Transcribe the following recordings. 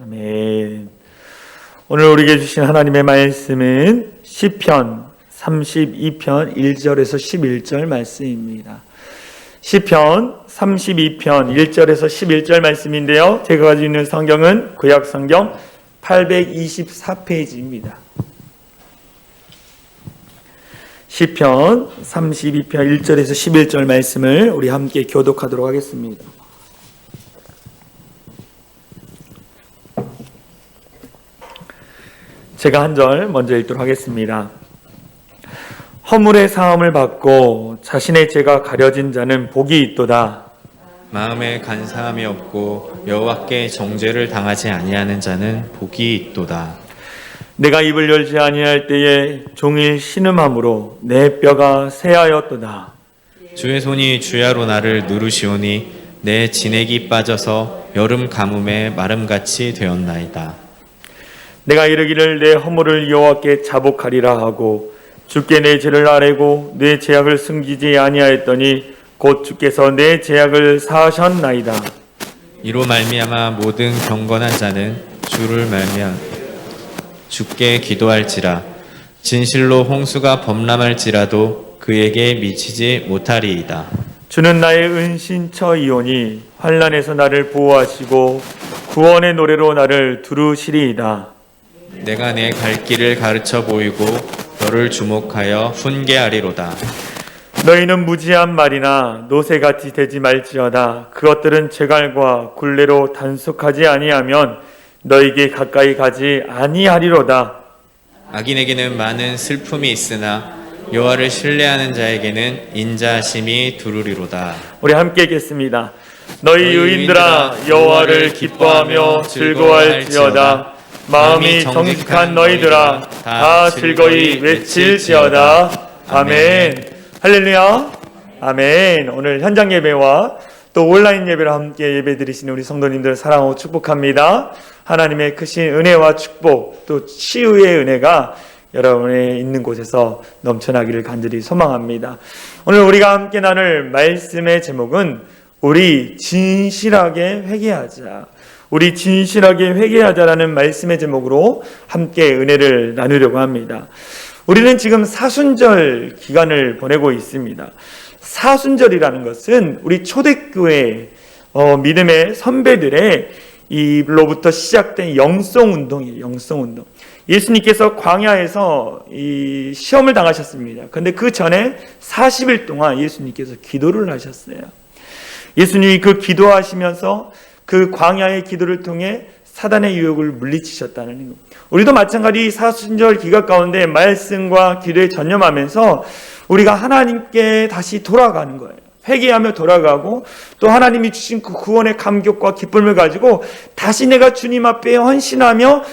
아멘. 오늘 우리에게 주신 하나님의 말씀은 시편 32편 1절에서 11절 말씀입니다. 시편 32편 1절에서 11절 말씀인데요. 제가 가지고 있는 성경은 구약 성경 824페이지입니다. 시편 32편 1절에서 11절 말씀을 우리 함께 교독하도록 하겠습니다. 제가 한 절 먼저 읽도록 하겠습니다. 허물의 사함을 받고 자신의 죄가 가려진 자는 복이 있도다. 마음에 간사함이 없고 여호와께 정죄를 당하지 아니하는 자는 복이 있도다. 내가 입을 열지 아니할 때에 종일 신음함으로 내 뼈가 새하였도다. 주의 손이 주야로 나를 누르시오니 내 진액이 빠져서 여름 가뭄에 마름같이 되었나이다. 내가 이르기를 내 허물을 여호와께 자복하리라 하고 주께 내 죄를 아뢰고 내 죄악을 숨기지 아니하였더니 곧 주께서 내 죄악을 사하셨나이다. 이로 말미암아 모든 경건한 자는 주께 기도할지라. 진실로 홍수가 범람할지라도 그에게 미치지 못하리이다. 주는 나의 은신처이오니 환난에서 나를 보호하시고 구원의 노래로 나를 두루시리이다. 내가 내 갈 길을 가르쳐 보이고 너를 주목하여 훈계하리로다. 너희는 무지한 말이나 노새같이 되지 말지어다. 그것들은 제갈과 굴레로 단속하지 아니하면 너희에게 가까이 가지 아니하리로다. 악인에게는 많은 슬픔이 있으나 여호와를 신뢰하는 자에게는 인자하심이 두루리로다. 우리 함께 읽겠습니다. 너희 의인들아 여호와를 기뻐하며 즐거워할지어다. 마음이 정직한 너희들아 다 즐거이 외칠지어다. 아멘. 할렐루야. 아멘. 오늘 현장 예배와 또 온라인 예배를 함께 예배 드리시는 우리 성도님들 사랑하고 축복합니다. 하나님의 크신 은혜와 축복 또 치유의 은혜가 여러분의 있는 곳에서 넘쳐나기를 간절히 소망합니다. 오늘 우리가 함께 나눌 말씀의 제목은 우리 진실하게 회개하자. 우리 진실하게 회개하자라는 말씀의 제목으로 함께 은혜를 나누려고 합니다. 우리는 지금 사순절 기간을 보내고 있습니다. 사순절이라는 것은 우리 초대교회 믿음의 선배들의 이로부터 시작된 영성운동이에요. 영성운동. 예수님께서 광야에서 이 시험을 당하셨습니다. 그런데 그 전에 40일 동안 예수님께서 기도를 하셨어요. 예수님이 그 기도하시면서 그 광야의 기도를 통해 사단의 유혹을 물리치셨다는 것. 우리도 마찬가지 사순절 기간 가운데 말씀과 기도에 전념하면서 우리가 하나님께 다시 돌아가는 거예요. 회개하며 돌아가고 또 하나님이 주신 그 구원의 감격과 기쁨을 가지고 다시 내가 주님 앞에 헌신하며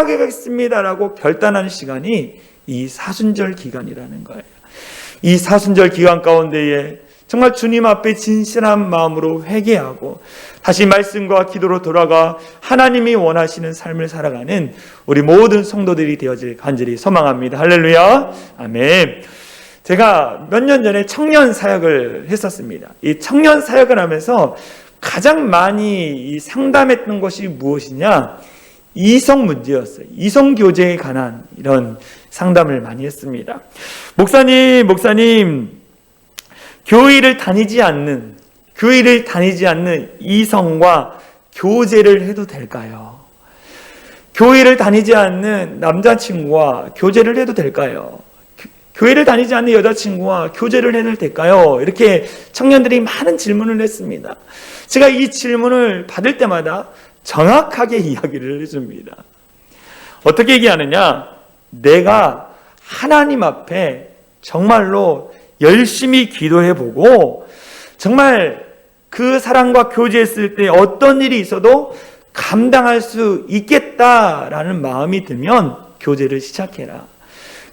살아가겠습니다라고 결단하는 시간이 이 사순절 기간이라는 거예요. 이 사순절 기간 가운데에 정말 주님 앞에 진실한 마음으로 회개하고 다시 말씀과 기도로 돌아가 하나님이 원하시는 삶을 살아가는 우리 모든 성도들이 되어질 간절히 소망합니다. 할렐루야. 아멘. 제가 몇 년 전에 청년 사역을 했었습니다. 이 청년 사역을 하면서 가장 많이 상담했던 것이 무엇이냐? 이성 문제였어요. 이성 교제에 관한 이런 상담을 많이 했습니다. 목사님, 교회를 다니지 않는 이성과 교제를 해도 될까요? 교회를 다니지 않는 남자친구와 교제를 해도 될까요? 교회를 다니지 않는 여자친구와 교제를 해도 될까요? 이렇게 청년들이 많은 질문을 했습니다. 제가 이 질문을 받을 때마다 정확하게 이야기를 해줍니다. 어떻게 얘기하느냐? 내가 하나님 앞에 정말로 열심히 기도해보고 정말 그 사람과 교제했을 때 어떤 일이 있어도 감당할 수 있겠다라는 마음이 들면 교제를 시작해라.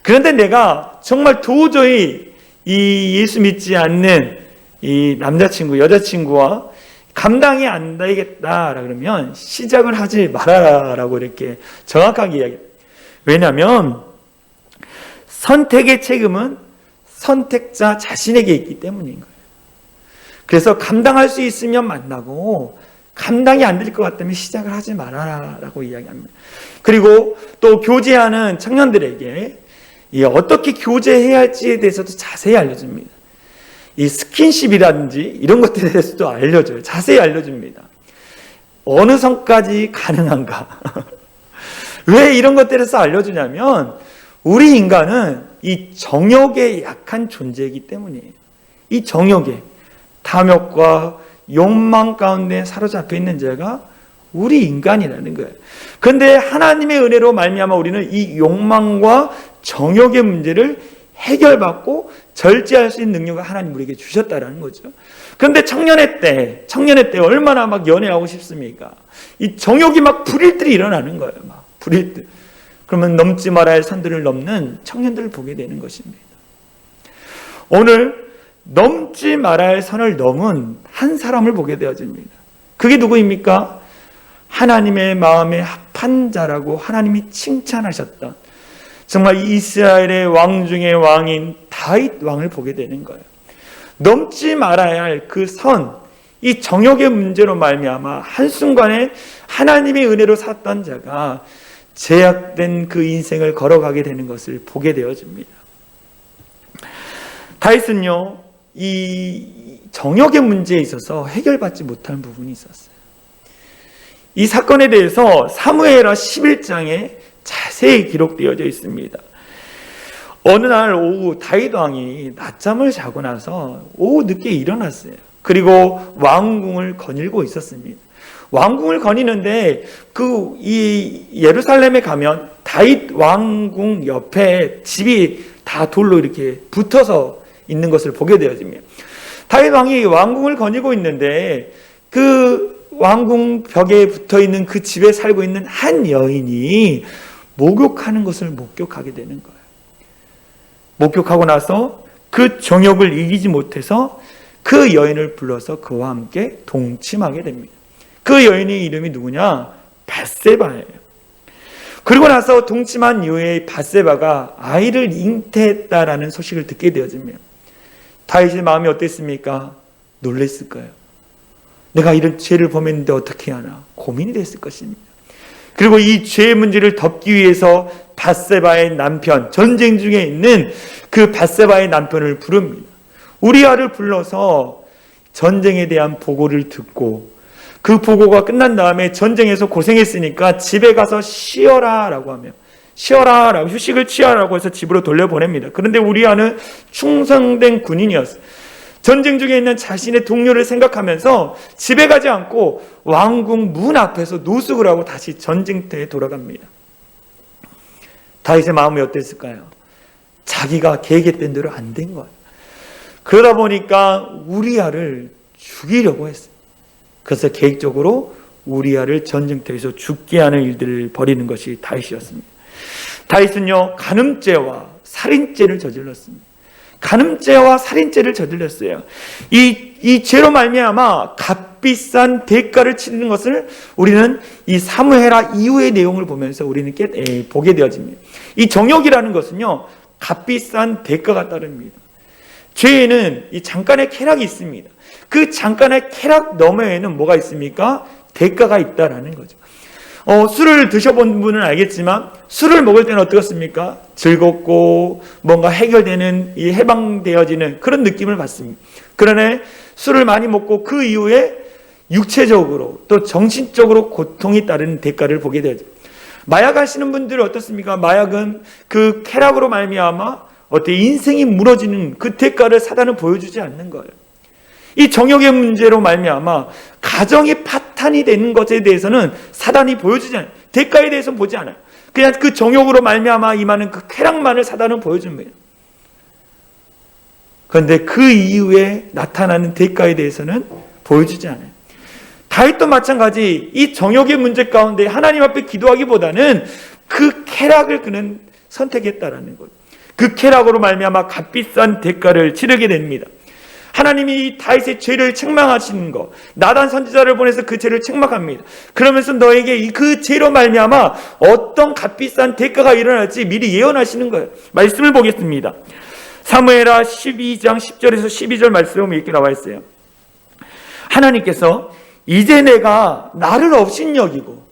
그런데 내가 정말 도저히 이 예수 믿지 않는 이 남자친구, 여자친구와 감당이 안 되겠다라 그러면 시작을 하지 말아라라고 이렇게 정확하게 이야기해요. 왜냐하면 선택의 책임은 선택자 자신에게 있기 때문인 거예요. 그래서 감당할 수 있으면 만나고 감당이 안 될 것 같다면 시작을 하지 말아라라고 이야기합니다. 그리고 또 교제하는 청년들에게 어떻게 교제해야 할지에 대해서도 자세히 알려줍니다. 이 스킨십이라든지 이런 것들에 대해서도 알려줘요. 자세히 알려줍니다. 어느 선까지 가능한가? 왜 이런 것들에 대해서 알려주냐면 우리 인간은 이 정욕에 약한 존재이기 때문이에요. 이 정욕에 탐욕과 욕망 가운데 사로잡혀 있는 자가 우리 인간이라는 거예요. 그런데 하나님의 은혜로 말미암아 우리는 이 욕망과 정욕의 문제를 해결받고 절제할 수 있는 능력을 하나님 우리에게 주셨다라는 거죠. 그런데 청년의 때 얼마나 막 연애하고 싶습니까? 이 정욕이 막 불일들이 일어나는 거예요. 막 불일들. 그러면 넘지 말아야 할 선들을 넘는 청년들을 보게 되는 것입니다. 오늘 넘지 말아야 할 선을 넘은 한 사람을 보게 되어집니다. 그게 누구입니까? 하나님의 마음에 합한 자라고 하나님이 칭찬하셨던 정말 이스라엘의 왕 중의 왕인 다윗 왕을 보게 되는 거예요. 넘지 말아야 할 그 선, 이 정욕의 문제로 말미암아 한순간에 하나님의 은혜로 샀던 자가 제약된 그 인생을 걸어가게 되는 것을 보게 되어집니다. 다윗은요, 이 정욕의 문제에 있어서 해결받지 못한 부분이 있었어요. 이 사건에 대해서 사무엘하 11장에 자세히 기록되어져 있습니다. 어느 날 오후 다윗 왕이 낮잠을 자고 나서 오후 늦게 일어났어요. 그리고 왕궁을 거닐고 있었습니다. 왕궁을 거니는데 이 예루살렘에 가면 다윗 왕궁 옆에 집이 다 돌로 이렇게 붙어서 있는 것을 보게 되어집니다. 다윗 왕이 왕궁을 거니고 있는데 그 왕궁 벽에 붙어 있는 그 집에 살고 있는 한 여인이 목욕하는 것을 목격하게 되는 거예요. 목격하고 나서 그 정욕을 이기지 못해서 그 여인을 불러서 그와 함께 동침하게 됩니다. 그 여인의 이름이 누구냐? 밧세바예요. 그리고 나서 동침한 이후에 밧세바가 아이를 잉태했다라는 소식을 듣게 되어집니다. 다윗의 마음이 어땠습니까? 놀랬을 거예요. 내가 이런 죄를 범했는데 어떻게 하나 고민이 됐을 것입니다. 그리고 이 죄의 문제를 덮기 위해서 밧세바의 남편, 전쟁 중에 있는 그 밧세바의 남편을 부릅니다. 우리아를 불러서 전쟁에 대한 보고를 듣고 그 보고가 끝난 다음에 전쟁에서 고생했으니까 집에 가서 쉬어라라고 하며 쉬어라라고 휴식을 취하라고 해서 집으로 돌려보냅니다. 그런데 우리아는 충성된 군인이었어요. 전쟁 중에 있는 자신의 동료를 생각하면서 집에 가지 않고 왕궁 문 앞에서 노숙을 하고 다시 전쟁터에 돌아갑니다. 다윗의 마음이 어땠을까요? 자기가 계획했던 대로 안 된 거예요. 그러다 보니까 우리아를 죽이려고 했어요. 그래서 계획적으로 우리아를 전쟁터에서 죽게 하는 일들을 벌이는 것이 다윗이었습니다. 다윗은요, 간음죄와 살인죄를 저질렀습니다. 간음죄와 살인죄를 저질렀어요. 이 죄로 말미암아 값비싼 대가를 치르는 것을 우리는 이 사무엘하 이후의 내용을 보면서 우리는 보게 되어집니다. 이 정욕이라는 것은요, 값비싼 대가가 따릅니다. 죄에는 이 잠깐의 쾌락이 있습니다. 그 잠깐의 쾌락 너머에는 뭐가 있습니까? 대가가 있다라는 거죠. 술을 드셔본 분은 알겠지만 술을 먹을 때는 어떻습니까? 즐겁고 뭔가 해결되는, 해방되어지는 그런 느낌을 받습니다. 그러나 술을 많이 먹고 그 이후에 육체적으로 또 정신적으로 고통이 따르는 대가를 보게 되죠. 마약 하시는 분들은 어떻습니까? 마약은 그 쾌락으로 말미암아 인생이 무너지는 그 대가를 사단은 보여주지 않는 거예요. 이 정욕의 문제로 말미암아 가정이 파탄이 되는 것에 대해서는 사단이 보여주지 않아요. 대가에 대해서는 보지 않아요. 그냥 그 정욕으로 말미암아 임하는 그 쾌락만을 사단은 보여줍니다. 그런데 그 이후에 나타나는 대가에 대해서는 보여주지 않아요. 다윗도 마찬가지 이 정욕의 문제 가운데 하나님 앞에 기도하기보다는 그 쾌락을 그는 선택했다라는 거예요. 그 쾌락으로 말미암아 값비싼 대가를 치르게 됩니다. 하나님이 다윗의 죄를 책망하시는 것, 나단 선지자를 보내서 그 죄를 책망합니다. 그러면서 너에게 그 죄로 말미암아 어떤 값비싼 대가가 일어날지 미리 예언하시는 거예요. 말씀을 보겠습니다. 사무엘하 12장 10절에서 12절 말씀은 이렇게 나와 있어요. 하나님께서 이제 내가 나를 업신여기고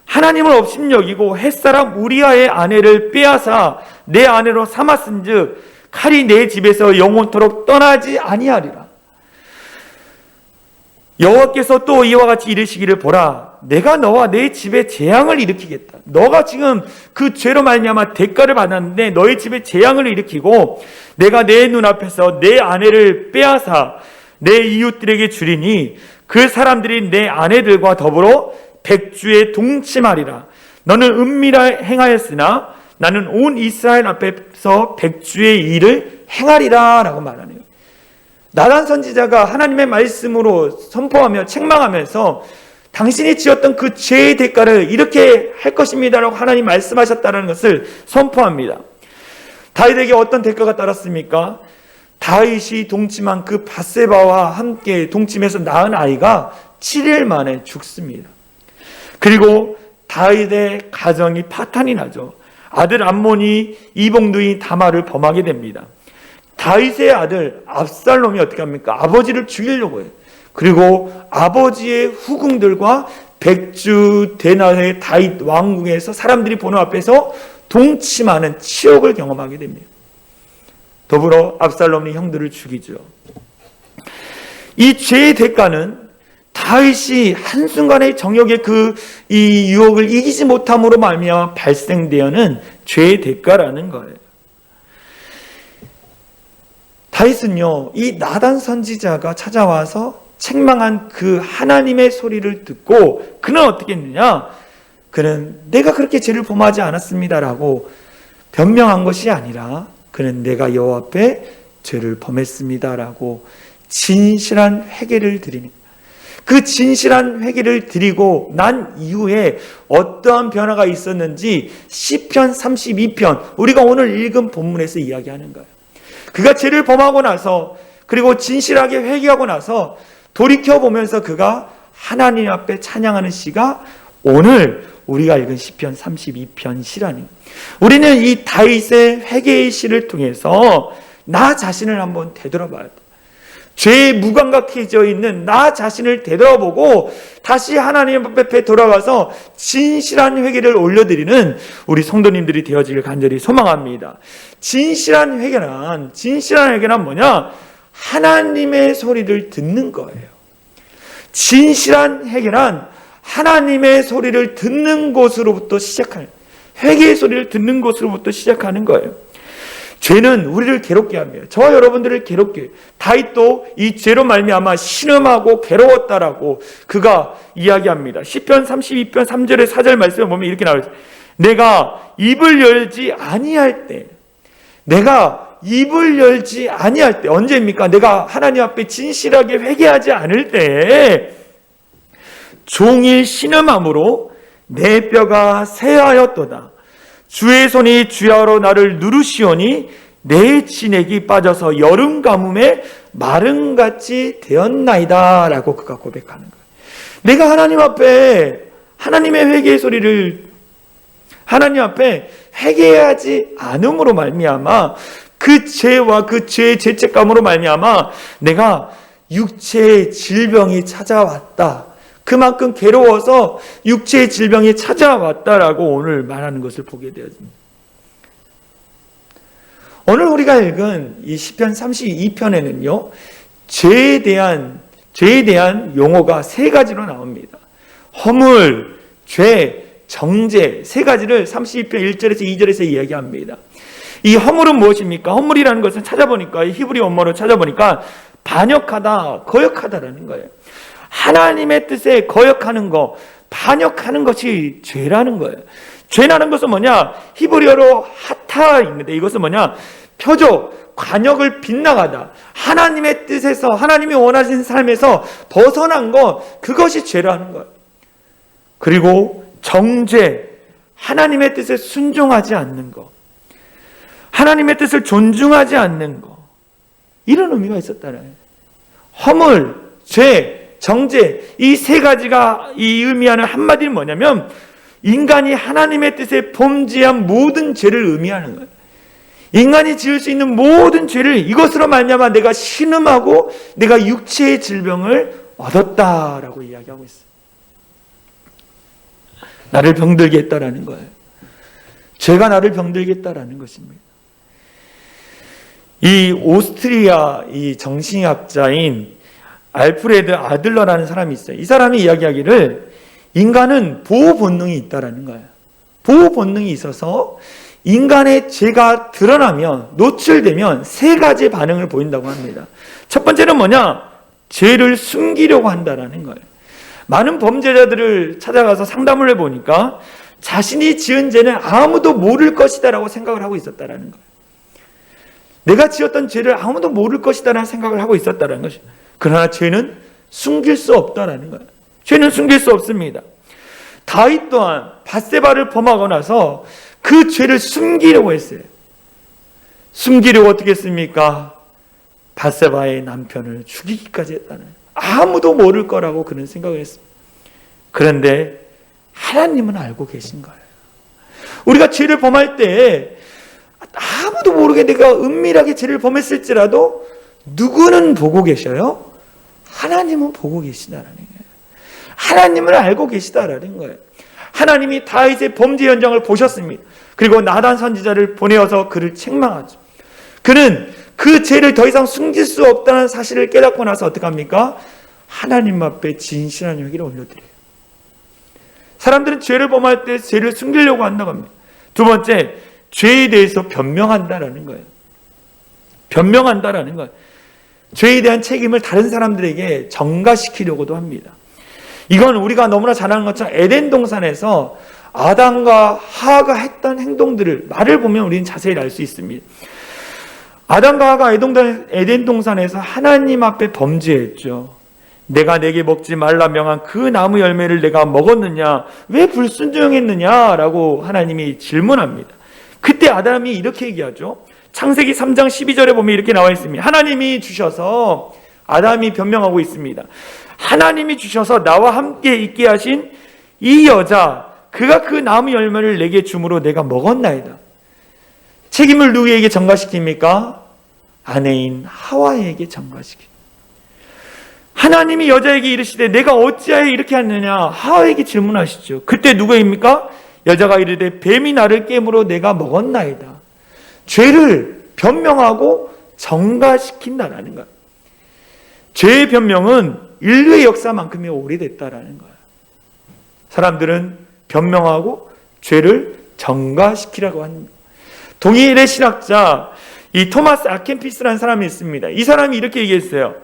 하나님을 업신여기고 햇사람 우리아의 아내를 빼앗아 내 아내로 삼았은즉 칼이 내 집에서 영원토록 떠나지 아니하리라. 여호와께서 또 이와 같이 이르시기를 보라, 내가 너와 내 집에 재앙을 일으키겠다. 너가 지금 그 죄로 말미암아 대가를 받았는데 너희 집에 재앙을 일으키고 내가 내 눈앞에서 내 아내를 빼앗아 내 이웃들에게 주리니 그 사람들이 내 아내들과 더불어 백주에 동침하리라. 너는 은밀하 행하였으나 나는 온 이스라엘 앞에서 백주의 일을 행하리라 라고 말하네요. 나단 선지자가 하나님의 말씀으로 선포하며 책망하면서 당신이 지었던 그 죄의 대가를 이렇게 할 것입니다 라고 하나님 말씀하셨다는 것을 선포합니다. 다윗에게 어떤 대가가 따랐습니까? 다윗이 동침한 그 밧세바와 함께 동침해서 낳은 아이가 7일 만에 죽습니다. 그리고 다윗의 가정이 파탄이 나죠. 아들 암몬이 이복누이 다말을 범하게 됩니다. 다윗의 아들 압살롬이 어떻게 합니까? 아버지를 죽이려고 해요. 그리고 아버지의 후궁들과 백주 대나의 다윗 왕궁에서 사람들이 보는 앞에서 동침하는 치욕을 경험하게 됩니다. 더불어 압살롬이 형들을 죽이죠. 이 죄의 대가는 다윗이 한순간의 정욕의 이 유혹을 이기지 못함으로 말미암아 발생되어는 죄의 대가라는 거예요. 다윗은요, 이 나단 선지자가 찾아와서 책망한 그 하나님의 소리를 듣고 그는 어떻게 했느냐? 그는 내가 그렇게 죄를 범하지 않았습니다라고 변명한 것이 아니라 그는 내가 여호와 앞에 죄를 범했습니다라고 진실한 회개를 드리는, 그 진실한 회개를 드리고 난 이후에 어떠한 변화가 있었는지 시편 32편 우리가 오늘 읽은 본문에서 이야기하는 거예요. 그가 죄를 범하고 나서 그리고 진실하게 회개하고 나서 돌이켜보면서 그가 하나님 앞에 찬양하는 시가 오늘 우리가 읽은 시편 32편 시라니. 우리는 이 다윗의 회개의 시를 통해서 나 자신을 한번 되돌아봐야 돼. 죄에 무감각해져 있는 나 자신을 되돌아보고 다시 하나님 앞에 돌아가서 진실한 회개를 올려드리는 우리 성도님들이 되어지길 간절히 소망합니다. 진실한 회개란 뭐냐? 하나님의 소리를 듣는 거예요. 진실한 회개란 하나님의 소리를 듣는 곳으로부터 시작하는, 회개의 소리를 듣는 곳으로부터 시작하는 거예요. 죄는 우리를 괴롭게 합니다. 저와 여러분들을 괴롭게 해요. 다윗도 이 죄로 말미암아 신음하고 괴로웠다라고 그가 이야기합니다. 시편 32편 3절에 4절 말씀을 보면 이렇게 나와요. 내가 입을 열지 아니할 때, 내가 입을 열지 아니할 때, 언제입니까? 내가 하나님 앞에 진실하게 회개하지 않을 때에 종일 신음함으로 내 뼈가 쇠하였도다. 주의 손이 주야로 나를 누르시오니 내 진액이 빠져서 여름 가뭄에 마름같이 되었나이다 라고 그가 고백하는 거예요. 내가 하나님 앞에 하나님의 회개의 소리를 하나님 앞에 회개하지 않음으로 말미암아 그 죄와 그 죄의 죄책감으로 말미암아 내가 육체의 질병이 찾아왔다. 그만큼 괴로워서 육체의 질병이 찾아왔다라고 오늘 말하는 것을 보게 되었습니다. 오늘 우리가 읽은 이 시편 32편에는요, 죄에 대한 용어가 세 가지로 나옵니다. 허물, 죄, 정죄, 세 가지를 32편 1절에서 2절에서 이야기합니다. 이 허물은 무엇입니까? 허물이라는 것은 찾아보니까, 히브리 원어로 찾아보니까 반역하다, 거역하다라는 거예요. 하나님의 뜻에 거역하는 것, 반역하는 것이 죄라는 거예요. 죄라는 것은 뭐냐? 히브리어로 하타인데 이것은 뭐냐? 표적, 관역을 빗나가다. 하나님의 뜻에서, 하나님이 원하신 삶에서 벗어난 것, 그것이 죄라는 거예요. 그리고 정죄, 하나님의 뜻에 순종하지 않는 것, 하나님의 뜻을 존중하지 않는 것, 이런 의미가 있었다는 거예요. 허물, 죄, 정죄, 이 세 가지가 이 의미하는 한마디는 뭐냐면 인간이 하나님의 뜻에 범죄한 모든 죄를 의미하는 거예요. 인간이 지을 수 있는 모든 죄를 이것으로 말미암아 내가 신음하고 내가 육체의 질병을 얻었다라고 이야기하고 있어요. 나를 병들게 했다라는 거예요. 죄가 나를 병들게 했다라는 것입니다. 이 오스트리아 이 정신의학자인 알프레드 아들러라는 사람이 있어요. 이 사람이 이야기하기를 인간은 보호 본능이 있다라는 거예요. 보호 본능이 있어서 인간의 죄가 드러나면, 노출되면 세 가지 반응을 보인다고 합니다. 첫 번째는 뭐냐? 죄를 숨기려고 한다라는 거예요. 많은 범죄자들을 찾아가서 상담을 해보니까 자신이 지은 죄는 아무도 모를 것이다라고 생각을 하고 있었다라는 거예요. 내가 지었던 죄를 아무도 모를 것이다라는 생각을 하고 있었다라는 것이죠. 그러나 죄는 숨길 수 없다라는 거예요. 죄는 숨길 수 없습니다. 다윗 또한 밧세바를 범하고 나서 그 죄를 숨기려고 했어요. 숨기려고 어떻게 했습니까? 밧세바의 남편을 죽이기까지 했다는, 아무도 모를 거라고 그는 생각을 했습니다. 그런데 하나님은 알고 계신 거예요. 우리가 죄를 범할 때 아무도 모르게 내가 은밀하게 죄를 범했을지라도 누구는 보고 계셔요? 하나님은 보고 계시다라는 거예요. 하나님을 알고 계시다라는 거예요. 하나님이 다윗의 범죄 현장을 보셨습니다. 그리고 나단 선지자를 보내어서 그를 책망하죠. 그는 그 죄를 더 이상 숨길 수 없다는 사실을 깨닫고 나서 어떻게 합니까? 하나님 앞에 진실한 회개를 올려드려요. 사람들은 죄를 범할 때 죄를 숨기려고 한다고 합니다. 두 번째, 죄에 대해서 변명한다라는 거예요. 변명한다라는 거예요. 죄에 대한 책임을 다른 사람들에게 전가시키려고도 합니다. 이건 우리가 너무나 잘 아는 것처럼 에덴 동산에서 아담과 하와가 했던 행동들을, 말을 보면 우리는 자세히 알 수 있습니다. 아담과 하와가 에덴 동산에서 하나님 앞에 범죄했죠. 내가 내게 먹지 말라 명한 그 나무 열매를 내가 먹었느냐? 왜 불순종했느냐라고 하나님이 질문합니다. 그때 아담이 이렇게 얘기하죠. 창세기 3장 12절에 보면 이렇게 나와 있습니다. 하나님이 주셔서, 아담이 변명하고 있습니다. 하나님이 주셔서 나와 함께 있게 하신 이 여자, 그가 그 나무 열매를 내게 주므로 내가 먹었나이다. 책임을 누구에게 전가시킵니까? 아내인 하와에게 전가시킵니다. 하나님이 여자에게 이르시되 내가 어찌하여 이렇게 하느냐? 하와에게 질문하시죠. 그때 누구입니까? 여자가 이르되 뱀이 나를 깨므로 내가 먹었나이다. 죄를 변명하고 전가시킨다라는 거예요. 죄의 변명은 인류의 역사만큼이 오래됐다라는 거예요. 사람들은 변명하고 죄를 전가시키라고 합니다. 동일의 신학자 이 토마스 아켄피스라는 사람이 있습니다. 이 사람이 이렇게 얘기했어요.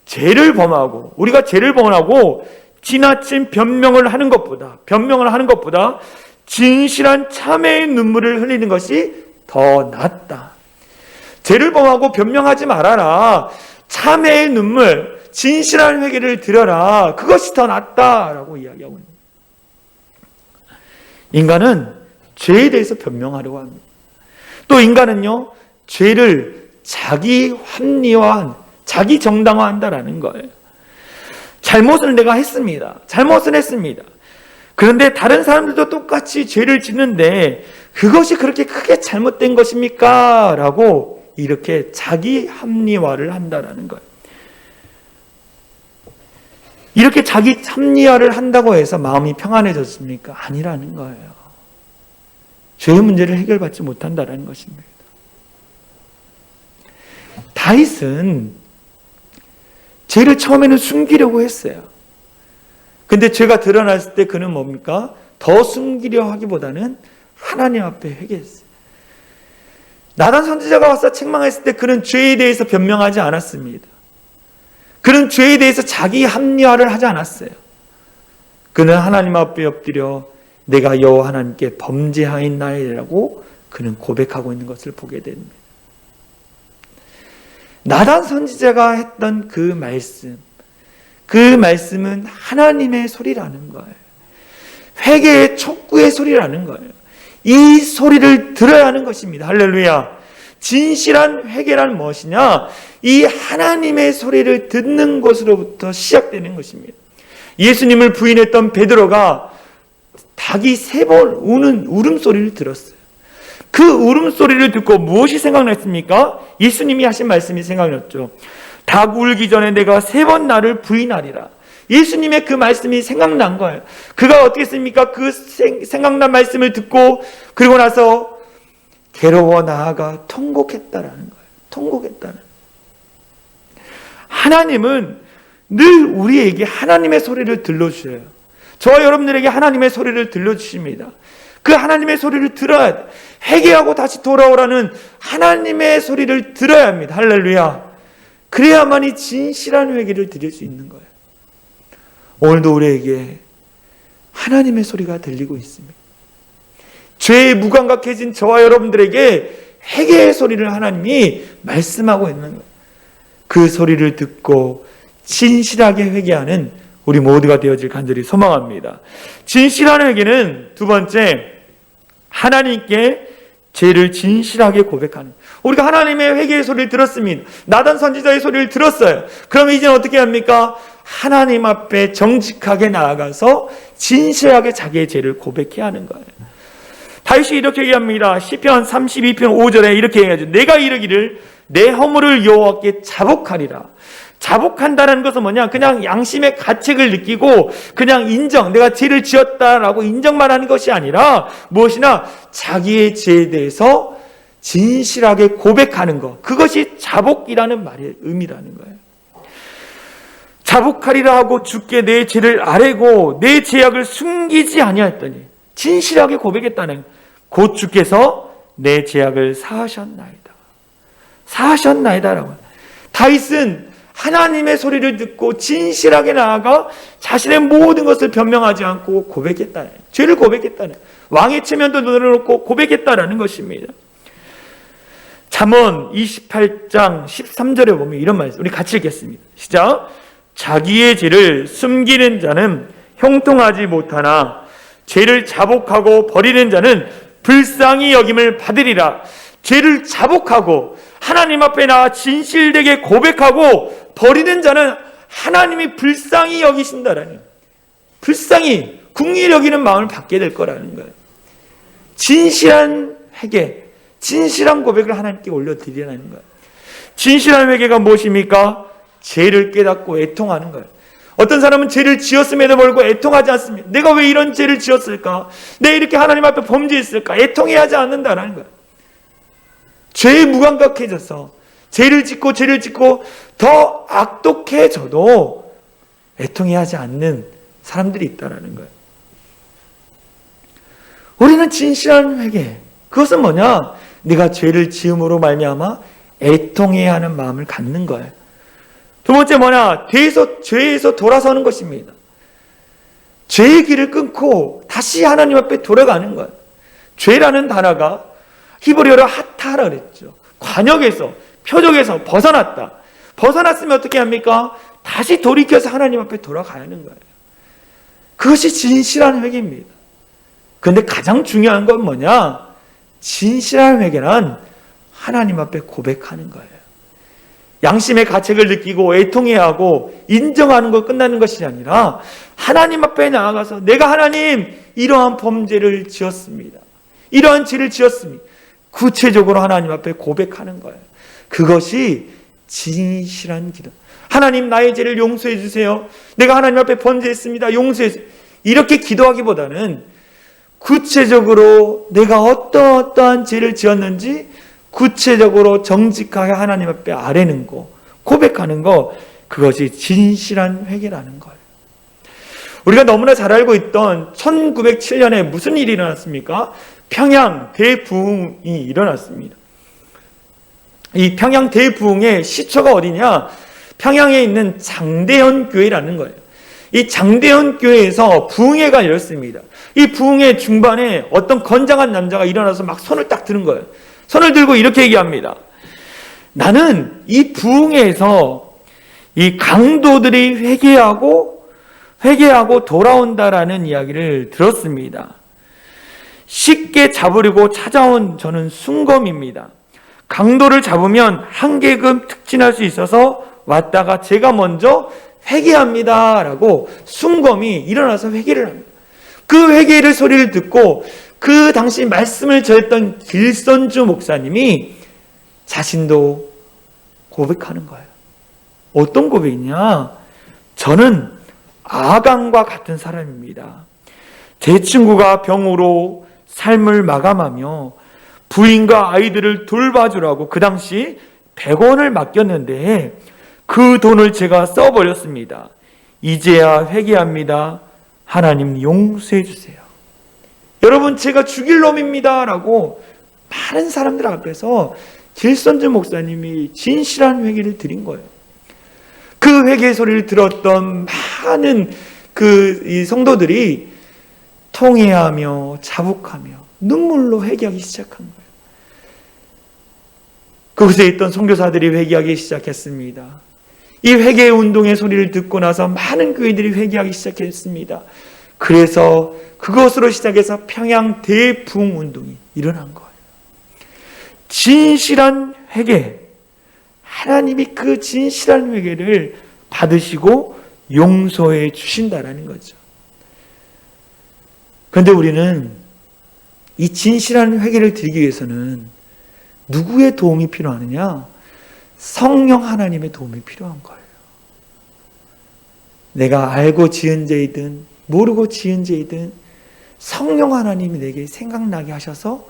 죄를 범하고, 우리가 죄를 범하고 지나친 변명을 하는 것보다 진실한 참회의 눈물을 흘리는 것이 더 낫다. 죄를 범하고 변명하지 말아라. 참회의 눈물, 진실한 회개를 드려라. 그것이 더 낫다라고 이야기하고 있습니다. 인간은 죄에 대해서 변명하려고 합니다. 또 인간은요, 죄를 자기 합리화한, 자기 정당화한다라는 거예요. 잘못을 내가 했습니다. 잘못은 했습니다. 그런데 다른 사람들도 똑같이 죄를 짓는데 그것이 그렇게 크게 잘못된 것입니까? 라고 이렇게 자기 합리화를 한다라는 거예요. 이렇게 자기 합리화를 한다고 해서 마음이 평안해졌습니까? 아니라는 거예요. 죄의 문제를 해결받지 못한다라는 것입니다. 다윗은 죄를 처음에는 숨기려고 했어요. 근데 죄가 드러났을 때 그는 뭡니까? 더 숨기려 하기보다는 하나님 앞에 회개했어요. 나단 선지자가 와서 책망했을 때 그는 죄에 대해서 변명하지 않았습니다. 그는 죄에 대해서 자기 합리화를 하지 않았어요. 그는 하나님 앞에 엎드려 내가 여호와 하나님께 범죄하였나이라고 그는 고백하고 있는 것을 보게 됩니다. 나단 선지자가 했던 그 말씀은 하나님의 소리라는 거예요. 회개의 촉구의 소리라는 거예요. 이 소리를 들어야 하는 것입니다. 할렐루야. 진실한 회개란 무엇이냐? 이 하나님의 소리를 듣는 것으로부터 시작되는 것입니다. 예수님을 부인했던 베드로가 닭이 3번 우는 울음소리를 들었어요. 그 울음소리를 듣고 무엇이 생각났습니까? 예수님이 하신 말씀이 생각났죠. 닭 울기 전에 내가 3번 나를 부인하리라. 예수님의 그 말씀이 생각난 거예요. 그가 어떻게 했습니까? 그 생각난 말씀을 듣고 그리고 나서 괴로워 나아가 통곡했다라는 거예요. 통곡했다는. 하나님은 늘 우리에게 하나님의 소리를 들려주셔요. 저와 여러분들에게 하나님의 소리를 들려주십니다. 그 하나님의 소리를 들어야 돼. 회개하고 다시 돌아오라는 하나님의 소리를 들어야 합니다. 할렐루야. 그래야만이 진실한 회개를 드릴 수 있는 거예요. 오늘도 우리에게 하나님의 소리가 들리고 있습니다. 죄에 무감각해진 저와 여러분들에게 회개의 소리를 하나님이 말씀하고 있는 거예요. 그 소리를 듣고 진실하게 회개하는 우리 모두가 되어질 간절히 소망합니다. 진실한 회개는 두 번째, 하나님께 죄를 진실하게 고백하는. 우리가 하나님의 회개의 소리를 들었습니다. 나단 선지자의 소리를 들었어요. 그럼 이제는 어떻게 합니까? 하나님 앞에 정직하게 나아가서 진실하게 자기의 죄를 고백해야 하는 거예요. 다윗이 이렇게 얘기합니다. 시편 32편 5절에 이렇게 얘기하죠. 내가 이르기를 내 허물을 여호와께 자복하리라. 자복한다는 것은 뭐냐? 그냥 양심의 가책을 느끼고 그냥 인정, 내가 죄를 지었다라고 인정만 하는 것이 아니라 무엇이나 자기의 죄에 대해서 진실하게 고백하는 것. 그것이 자복이라는 말의 의미라는 거예요. 자복하리라 하고 주께 내 죄를 아뢰고 내 죄악을 숨기지 아니하였더니 진실하게 고백했다는, 곧 주께서 내 죄악을 사하셨나이다. 사하셨나이다라고. 다윗은 하나님의 소리를 듣고 진실하게 나아가 자신의 모든 것을 변명하지 않고 고백했다는, 죄를 고백했다는, 왕의 체면도 내려놓고 고백했다라는 것입니다. 잠언 28장 13절에 보면 이런 말씀, 우리 같이 읽겠습니다. 시작. 자기의 죄를 숨기는 자는 형통하지 못하나 죄를 자복하고 버리는 자는 불쌍히 여김을 받으리라. 죄를 자복하고 하나님 앞에 나와 진실되게 고백하고 버리는 자는 하나님이 불쌍히 여기신다라는, 불쌍히 긍휼히 여기는 마음을 받게 될 거라는 거예요. 진실한 회개, 진실한 고백을 하나님께 올려드리라는 거예요. 진실한 회개가 무엇입니까? 죄를 깨닫고 애통하는 거예요. 어떤 사람은 죄를 지었음에도 불구하고 애통하지 않습니다. 내가 왜 이런 죄를 지었을까? 내가 이렇게 하나님 앞에 범죄했을까? 애통해하지 않는다라는 거예요. 죄에 무감각해져서 죄를 짓고 더 악독해져도 애통해하지 않는 사람들이 있다라는 거예요. 우리는 진실한 회개, 그것은 뭐냐? 네가 죄를 지음으로 말미암아 애통해야 하는 마음을 갖는 거예요. 두 번째 뭐냐? 죄에서 돌아서는 것입니다. 죄의 길을 끊고 다시 하나님 앞에 돌아가는 거예요. 죄라는 단어가 히브리어로 하타라 그랬죠. 관역에서, 표적에서 벗어났다. 벗어났으면 어떻게 합니까? 다시 돌이켜서 하나님 앞에 돌아가야 하는 거예요. 그것이 진실한 회개입니다. 그런데 가장 중요한 건 뭐냐? 진실한 회개는 하나님 앞에 고백하는 거예요. 양심의 가책을 느끼고 애통해야 하고 인정하는 거 끝나는 것이 아니라 하나님 앞에 나아가서 내가 하나님 이러한 범죄를 지었습니다. 이러한 죄를 지었습니다. 구체적으로 하나님 앞에 고백하는 거예요. 그것이 진실한 기도. 하나님 나의 죄를 용서해 주세요. 내가 하나님 앞에 범죄했습니다. 용서해 주세요. 이렇게 기도하기보다는 구체적으로 내가 어떠한 죄를 지었는지 구체적으로 정직하게 하나님 앞에 아뢰는 거, 고백하는 거, 그것이 진실한 회개라는 거예요. 우리가 너무나 잘 알고 있던 1907년에 무슨 일이 일어났습니까? 평양 대부흥이 일어났습니다. 이 평양 대부흥의 시초가 어디냐? 평양에 있는 장대현 교회라는 거예요. 이 장대현 교회에서 부흥회가 열렸습니다. 이 부흥회 중반에 어떤 건장한 남자가 일어나서 막 손을 딱 드는 거예요. 손을 들고 이렇게 얘기합니다. 나는 이 부흥회에서 이 강도들이 회개하고 돌아온다라는 이야기를 들었습니다. 쉽게 잡으려고 찾아온 저는 순검입니다. 강도를 잡으면 한계금 특진할 수 있어서 왔다가 제가 먼저 회개합니다 라고 순검이 일어나서 회개를 합니다. 그 회개를 소리를 듣고 그 당시 말씀을 전했던 길선주 목사님이 자신도 고백하는 거예요. 어떤 고백이냐? 저는 아간과 같은 사람입니다. 제 친구가 병으로 삶을 마감하며 부인과 아이들을 돌봐주라고 그 당시 100원을 맡겼는데 그 돈을 제가 써버렸습니다. 이제야 회개합니다. 하나님 용서해 주세요. 여러분, 제가 죽일 놈입니다 라고 많은 사람들 앞에서 길선주 목사님이 진실한 회개를 드린 거예요. 그 회개 소리를 들었던 많은 이 성도들이 통회하며 자복하며 눈물로 회개하기 시작한 거예요. 그곳에 있던 선교사들이 회개하기 시작했습니다. 이 회개 운동의 소리를 듣고 나서 많은 교회들이 회개하기 시작했습니다. 그래서 그것으로 시작해서 평양 대부흥 운동이 일어난 거예요. 진실한 회개, 하나님이 그 진실한 회개를 받으시고 용서해 주신다라는 거죠. 그런데 우리는 이 진실한 회개를 드리기 위해서는 누구의 도움이 필요하느냐? 성령 하나님의 도움이 필요한 거예요. 내가 알고 지은 죄이든 모르고 지은 죄이든 성령 하나님이 내게 생각나게 하셔서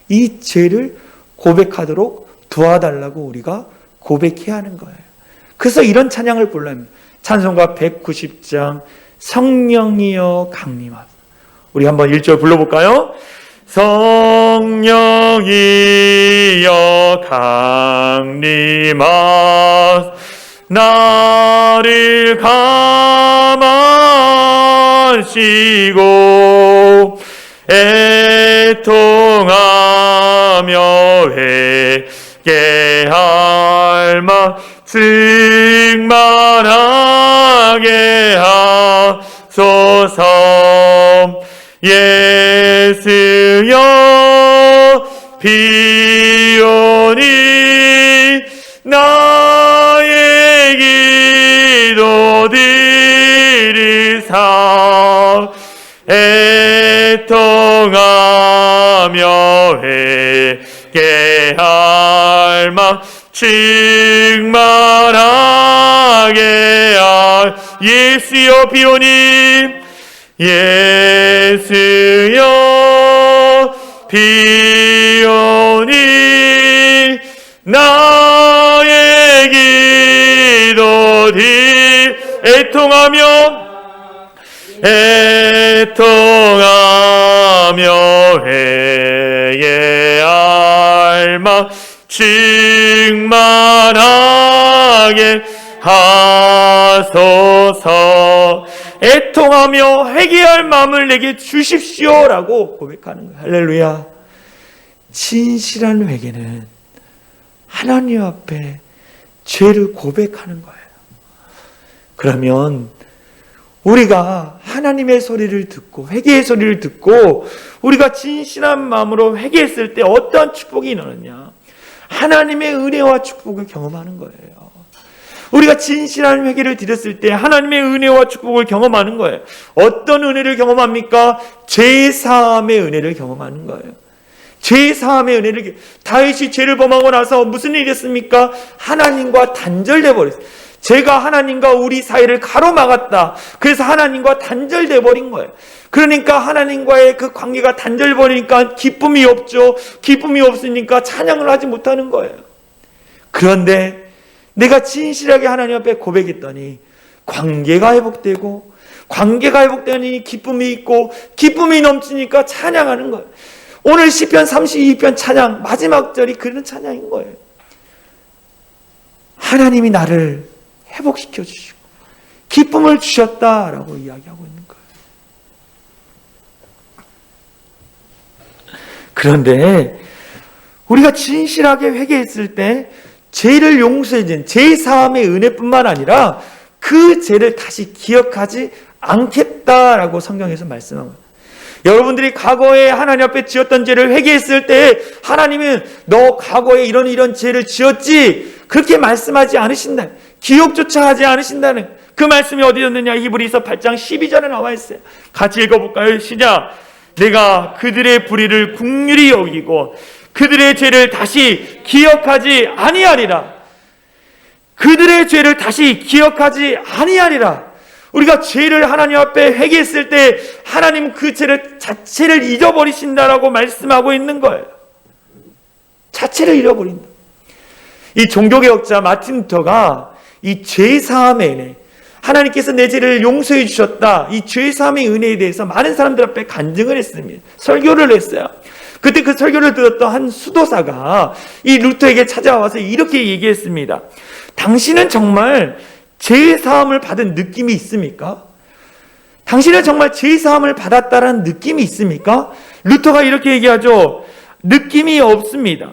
이 죄를 고백하도록 도와달라고 우리가 고백해야 하는 거예요. 그래서 이런 찬양을 불러요. 찬송가 190장 성령이여 강림하소서. 우리 한번 1절 불러볼까요? 성령이여 강림하소서. 나를 감하시고 애통하며 회개할 마 증만하게 하소서. 예수여 비오니 나의 기도 들으사 애통하며 회개할 마 충만하게 할 예수여 비오니 예수여 비오니 나의 기도들 애통하며 회개할 마 충만하게 하소서. 애통하며 회개할 마음을 내게 주십시오라고 고백하는 거예요. 할렐루야. 진실한 회개는 하나님 앞에 죄를 고백하는 거예요. 그러면 우리가 하나님의 소리를 듣고 회개의 소리를 듣고 우리가 진실한 마음으로 회개했을 때 어떤 축복이 일어나냐? 하나님의 은혜와 축복을 경험하는 거예요. 우리가 진실한 회개를 드렸을 때 하나님의 은혜와 축복을 경험하는 거예요. 어떤 은혜를 경험합니까? 죄사함의 은혜를 경험하는 거예요. 죄사함의 은혜를. 다윗이 죄를 범하고 나서 무슨 일이 있었습니까? 하나님과 단절돼 버렸어요. 제가 하나님과 우리 사이를 가로막았다. 그래서 하나님과 단절돼 버린 거예요. 그러니까 하나님과의 그 관계가 단절버리니까 기쁨이 없죠. 기쁨이 없으니까 찬양을 하지 못하는 거예요. 그런데 내가 진실하게 하나님 앞에 고백했더니 관계가 회복되고, 관계가 회복되니 기쁨이 있고, 기쁨이 넘치니까 찬양하는 거예요. 오늘 시편 32편 찬양 마지막 절이 그런 찬양인 거예요. 하나님이 나를 회복시켜 주시고 기쁨을 주셨다라고 이야기하고 있는 거예요. 그런데 우리가 진실하게 회개했을 때 죄를 용서해 준 죄사함의 은혜뿐만 아니라 그 죄를 다시 기억하지 않겠다라고 성경에서 말씀합니다. 여러분들이 과거에 하나님 앞에 지었던 죄를 회개했을 때 하나님은 너 과거에 이런 죄를 지었지 그렇게 말씀하지 않으신다. 기억조차 하지 않으신다는 그 말씀이 어디였느냐? 히브리서 8장 12절에 나와 있어요. 같이 읽어볼까요? 시작. 내가 그들의 불의를 긍휼히 여기고 그들의 죄를 다시 기억하지 아니하리라. 그들의 죄를 다시 기억하지 아니하리라. 우리가 죄를 하나님 앞에 회개했을 때 하나님 그 죄를 자체를 잊어버리신다라고 말씀하고 있는 거예요. 자체를 잃어버린다. 이 종교개혁자 마틴 루터가 이 죄사함의 은혜, 하나님께서 내 죄를 용서해 주셨다, 이 죄사함의 은혜에 대해서 많은 사람들 앞에 간증을 했습니다. 설교를 했어요. 그때 그 설교를 들었던 한 수도사가 이 루터에게 찾아와서 이렇게 얘기했습니다. 당신은 정말 죄사함을 받은 느낌이 있습니까? 당신은 정말 죄사함을 받았다라는 느낌이 있습니까? 루터가 이렇게 얘기하죠. 느낌이 없습니다.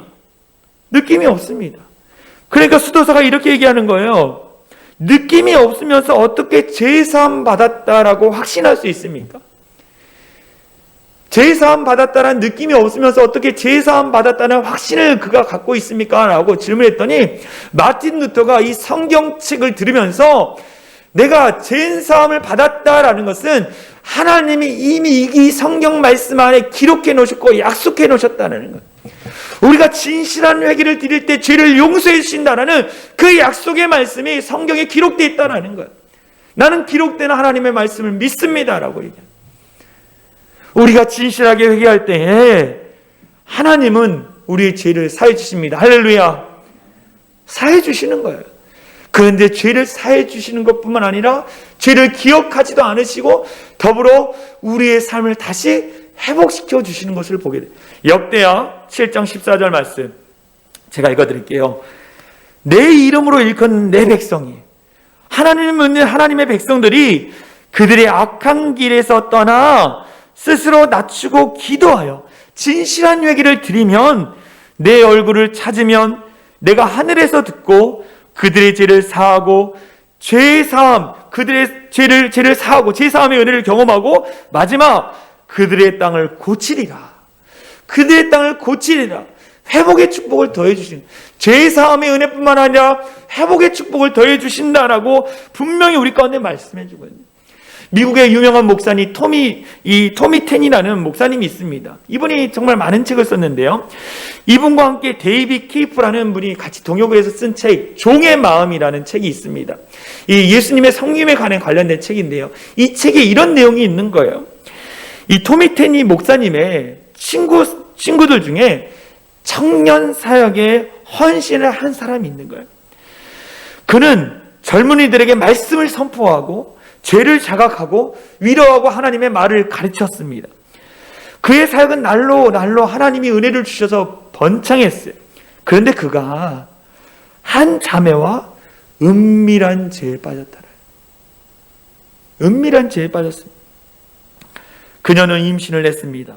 느낌이 없습니다. 그러니까 수도사가 이렇게 얘기하는 거예요. 느낌이 없으면서 어떻게 죄사함 받았다라고 확신할 수 있습니까? 죄사함 받았다는 느낌이 없으면서 어떻게 죄사함 받았다는 확신을 그가 갖고 있습니까? 라고 질문했더니 마틴 루터가 이 성경책을 들으면서 내가 죄사함을 받았다라는 것은 하나님이 이미 이 성경 말씀 안에 기록해 놓으셨고 약속해 놓으셨다는 거예요. 우리가 진실한 회개를 드릴 때 죄를 용서해 주신다라는 그 약속의 말씀이 성경에 기록되어 있다는 거예요. 나는 기록된 하나님의 말씀을 믿습니다라고 얘기해요. 우리가 진실하게 회개할 때에 하나님은 우리의 죄를 사해 주십니다. 할렐루야. 사해 주시는 거예요. 그런데 죄를 사해 주시는 것뿐만 아니라 죄를 기억하지도 않으시고 더불어 우리의 삶을 다시 회복시켜 주시는 것을 보게 돼요. 역대하 7장 14절 말씀 제가 읽어드릴게요. 내 이름으로 일컫는 내 백성이, 하나님은 하나님의 백성들이 그들의 악한 길에서 떠나 스스로 낮추고 기도하여 진실한 회개를 드리면 내 얼굴을 찾으면 내가 하늘에서 듣고 그들의 죄를 사하고 죄사함, 그들의 죄를 사하고 죄사함의 은혜를 경험하고 마지막 그들의 땅을 고치리라. 그들의 땅을 고치리라. 회복의 축복을 더해 주신, 죄사함의 은혜뿐만 아니라 회복의 축복을 더해 주신다라고 분명히 우리 가운데 말씀해 주거든요. 미국의 유명한 목사님 토미 텐이라는 목사님이 있습니다. 이분이 정말 많은 책을 썼는데요. 이분과 함께 데이비 키프라는 분이 같이 동역해서 쓴 책, 종의 마음이라는 책이 있습니다. 이 예수님의 성김에 관련된 책인데요. 이 책에 이런 내용이 있는 거예요. 이 토미 텐이 목사님의 친구들 중에 청년 사역에 헌신을 한 사람이 있는 거예요. 그는 젊은이들에게 말씀을 선포하고 죄를 자각하고 위로하고 하나님의 말을 가르쳤습니다. 그의 사역은 날로 하나님이 은혜를 주셔서 번창했어요. 그런데 그가 한 자매와 은밀한 죄에 빠졌더라. 은밀한 죄에 빠졌습니다. 그녀는 임신을 했습니다.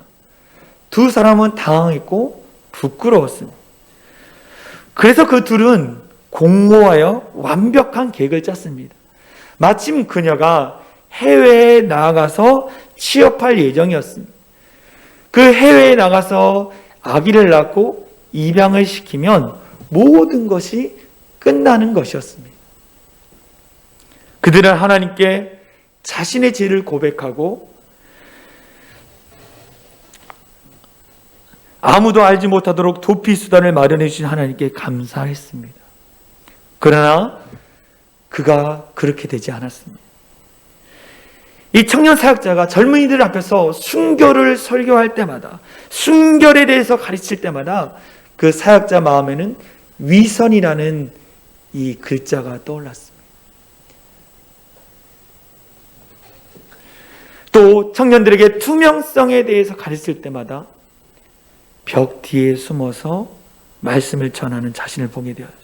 두 사람은 당황했고 부끄러웠습니다. 그래서 그 둘은 공모하여 완벽한 계획을 짰습니다. 마침 그녀가 해외에 나가서 취업할 예정이었습니다. 그 해외에 나가서 아기를 낳고 입양을 시키면 모든 것이 끝나는 것이었습니다. 그들은 하나님께 자신의 죄를 고백하고 아무도 알지 못하도록 도피 수단을 마련해 주신 하나님께 감사했습니다. 그러나 그가 그렇게 되지 않았습니다. 이 청년 사역자가 젊은이들 앞에서 순결을 설교할 때마다, 순결에 대해서 가르칠 때마다 그 사역자 마음에는 위선이라는 이 글자가 떠올랐습니다. 또 청년들에게 투명성에 대해서 가르칠 때마다 벽 뒤에 숨어서 말씀을 전하는 자신을 보게 되었어요.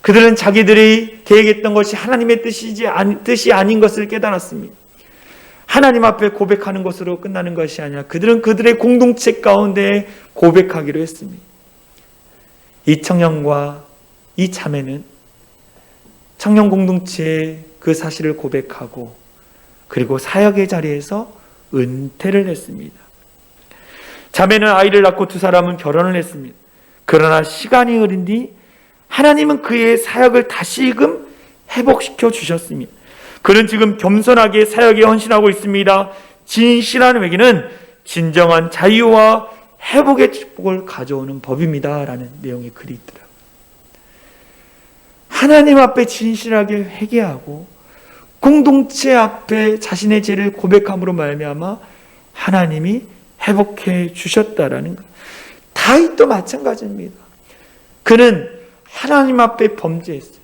그들은 자기들이 계획했던 것이 하나님의 뜻이 아닌 것을 깨달았습니다. 하나님 앞에 고백하는 것으로 끝나는 것이 아니라 그들은 그들의 공동체 가운데 고백하기로 했습니다. 이 청년과 이 자매는 청년 공동체에 그 사실을 고백하고 그리고 사역의 자리에서 은퇴를 했습니다. 자매는 아이를 낳고 두 사람은 결혼을 했습니다. 그러나 시간이 흐른 뒤 하나님은 그의 사역을 다시금 회복시켜 주셨습니다. 그는 지금 겸손하게 사역에 헌신하고 있습니다. 진실한 회개는 진정한 자유와 회복의 축복을 가져오는 법입니다. 라는 내용의 글이 있더라고요. 하나님 앞에 진실하게 회개하고 공동체 앞에 자신의 죄를 고백함으로 말미암아 하나님이 회복해 주셨다라는 것. 다윗도 마찬가지입니다. 그는 하나님 앞에 범죄했어요.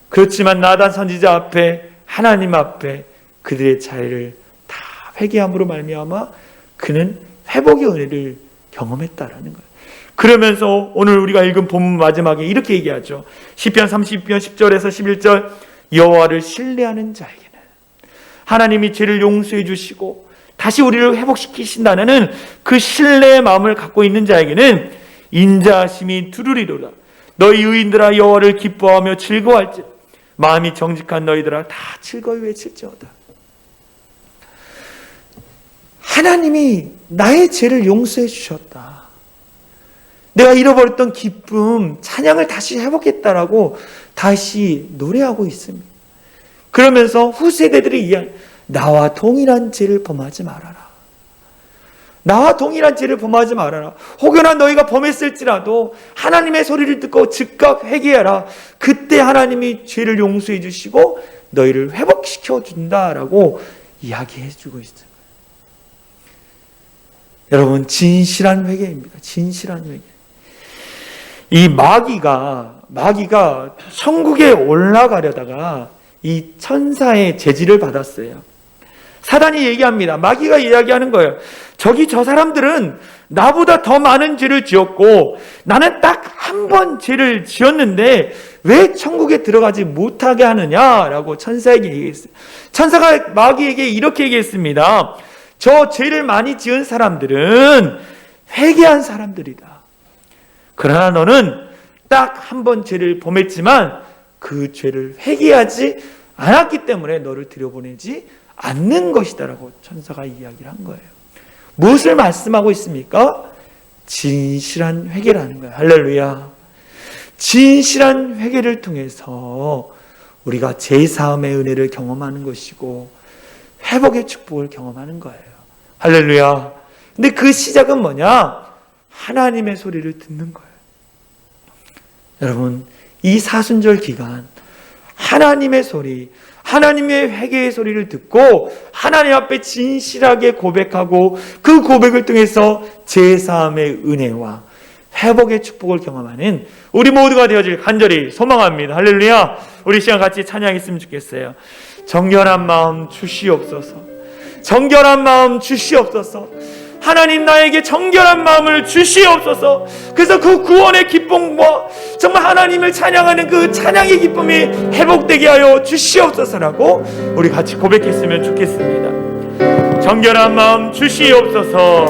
그렇지만 나단 선지자 앞에, 하나님 앞에 그들의 죄를 다 회개함으로 말미암아 그는 회복의 은혜를 경험했다라는 거예요. 그러면서 오늘 우리가 읽은 본문 마지막에 이렇게 얘기하죠. 시편 30편 10절에서 11절, 여호와를 신뢰하는 자에게는 하나님이 죄를 용서해 주시고 다시 우리를 회복시키신다는 그 신뢰의 마음을 갖고 있는 자에게는 인자하심이 두루리로다. 너희 의인들아 여호와를 기뻐하며 즐거워할지, 마음이 정직한 너희들아 다 즐거이 외칠지어다. 하나님이 나의 죄를 용서해 주셨다. 내가 잃어버렸던 기쁨, 찬양을 다시 회복했다라고 다시 노래하고 있습니다. 그러면서 후세대들이 이야기, 나와 동일한 죄를 범하지 말아라. 나와 동일한 죄를 범하지 말아라. 혹여나 너희가 범했을지라도 하나님의 소리를 듣고 즉각 회개하라. 그때 하나님이 죄를 용서해 주시고 너희를 회복시켜 준다라고 이야기해 주고 있습니다. 여러분, 진실한 회개입니다. 진실한 회개. 이 마귀가 천국에 올라가려다가 이 천사의 제지를 받았어요. 사단이 얘기합니다. 마귀가 이야기하는 거예요. 저 사람들은 나보다 더 많은 죄를 지었고 나는 딱 한 번 죄를 지었는데 왜 천국에 들어가지 못하게 하느냐라고 천사에게 얘기했어요. 천사가 마귀에게 이렇게 얘기했습니다. 저 죄를 많이 지은 사람들은 회개한 사람들이다. 그러나 너는 딱 한 번 죄를 범했지만 그 죄를 회개하지 않았기 때문에 너를 들여보내지 않는 것이다라고 천사가 이야기를 한 거예요. 무엇을 말씀하고 있습니까? 진실한 회개라는 거예요. 할렐루야. 진실한 회개를 통해서 우리가 제사함의 은혜를 경험하는 것이고 회복의 축복을 경험하는 거예요. 할렐루야. 근데 그 시작은 뭐냐? 하나님의 소리를 듣는 거예요. 여러분, 이 사순절 기간 하나님의 소리, 하나님의 회개의 소리를 듣고 하나님 앞에 진실하게 고백하고 그 고백을 통해서 제사함의 은혜와 회복의 축복을 경험하는 우리 모두가 되어질 간절히 소망합니다. 할렐루야. 우리 시간 같이 찬양했으면 좋겠어요. 정결한 마음 주시옵소서. 정결한 마음 주시옵소서. 하나님 나에게 정결한 마음을 주시옵소서. 그래서 그 구원의 기쁨과 정말 하나님을 찬양하는 그 찬양의 기쁨이 회복되게 하여 주시옵소서라고 우리 같이 고백했으면 좋겠습니다. 정결한 마음 주시옵소서.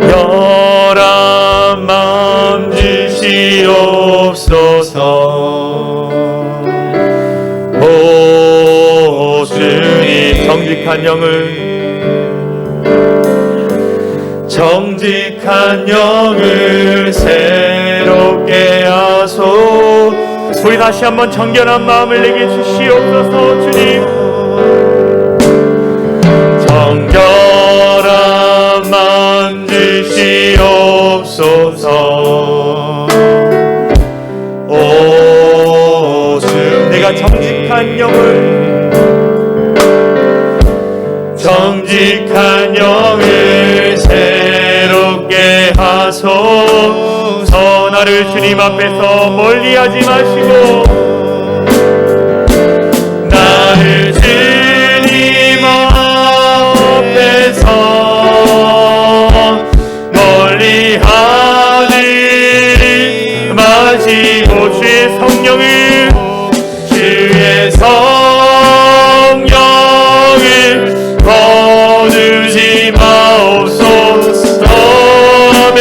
열한 마음 주시옵소서. 오 주님, 정직한 영을 새롭게 하소. 우리 다시 한번 정결한 마음을 내게 주시옵소서. 주님, 정결한 마음 주시옵소서. 오 주님, 내가 정직한 영을 새롭게 하소서. 나를 주님 앞에서 멀리하지 마시고 나를 주님 앞에서 멀리하지 마시고 주의 성령을 거두지 마옵소서. 아멘.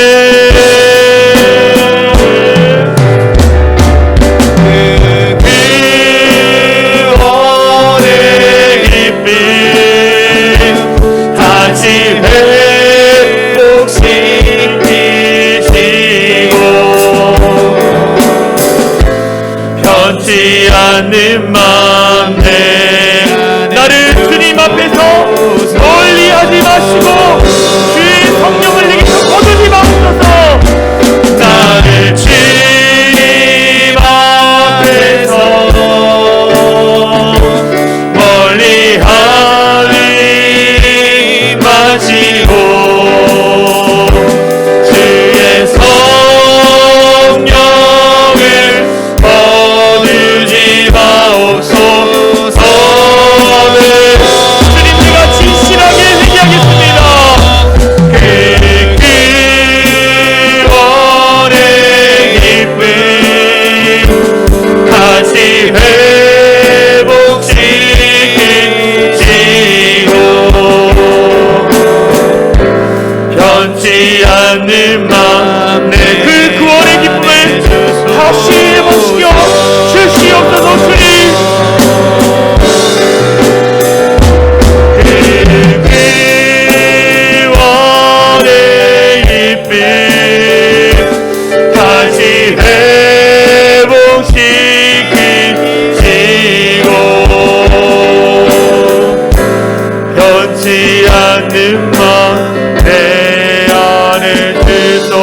변치 않는 맘 내 안에 주소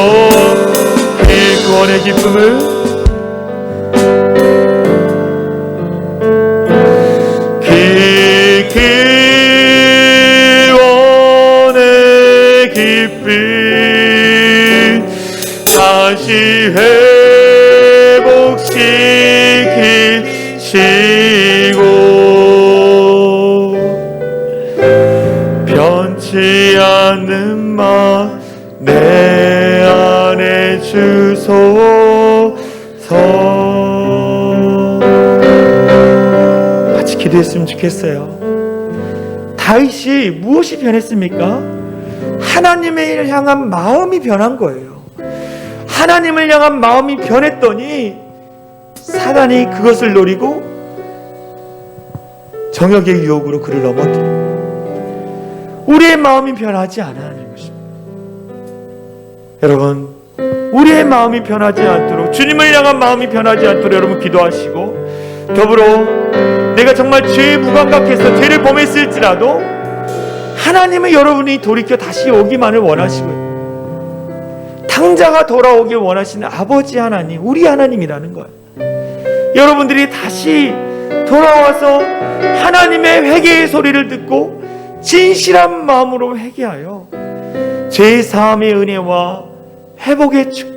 이 구원의 기쁨을 기원의 기쁨 다시 회복시키시고 변치 않는 맘 내 안에 주소서. 같이 기도했으면 좋겠어요. 다윗이 무엇이 변했습니까? 하나님을 향한 마음이 변한 거예요. 하나님을 향한 마음이 변했더니 사단이 그것을 노리고 정욕의 유혹으로 그를 넘어뜨려요. 우리의 마음이 변하지 않아야 여러분, 우리의 마음이 변하지 않도록, 주님을 향한 마음이 변하지 않도록 여러분 기도하시고, 더불어 내가 정말 죄에 무감각해서 죄를 범했을지라도 하나님은 여러분이 돌이켜 다시 오기만을 원하시고요, 당자가 돌아오길 원하시는 아버지 하나님, 우리 하나님이라는 거예요. 여러분들이 다시 돌아와서 하나님의 회개의 소리를 듣고 진실한 마음으로 회개하여 죄 사함의 은혜와 회복의 축복,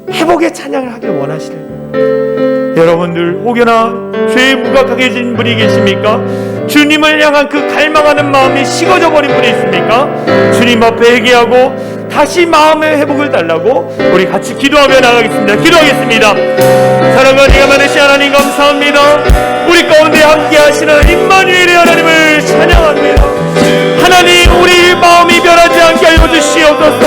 회복의 찬양을 하길 원하시는 여러분들, 혹여나 죄에 무감각해진 분이 계십니까? 주님을 향한 그 갈망하는 마음이 식어져 버린 분이 있습니까? 주님 앞에 회개하고 다시 마음의 회복을 달라고 우리 같이 기도하며 나가겠습니다. 기도하겠습니다. 사랑과 은혜가 많으신 하나님 감사합니다. 우리 가운데 함께 하시는 임마누엘의 하나님을 찬양합니다. 하나님, 우리 마음이 변하지 않게 알려주시옵소서.